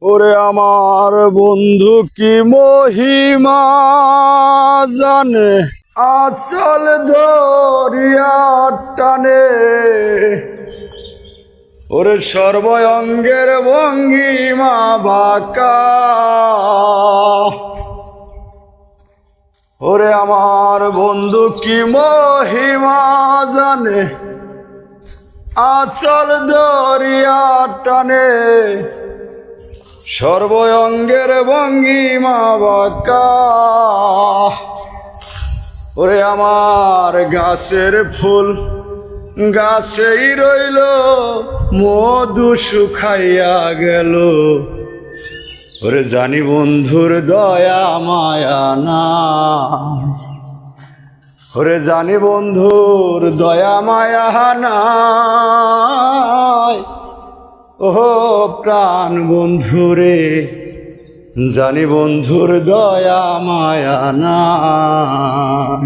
ওরে আমার বন্ধু কি মহিমা জানে, আচল ধরিয়া টানে। ওরে সর্বঙ্গের ভঙ্গিমা বাঁকা। ওরে আমার বন্ধু কি মহিমা জানে, আচল ধরিয়া টানে। সর্বঙ্গের ভঙ্গিমা বাঁকা। ওরে আমার গাছের ফুল গাছেই রইল, মধু শুকাইয়া গেল। ওরে জানি বন্ধুর দয়া মায়া না, ওরে জানি বন্ধুর দয়া মায়া নাই। ও প্রাণ বন্ধুরে, জানি বন্ধুর দয়া মায়া নাই।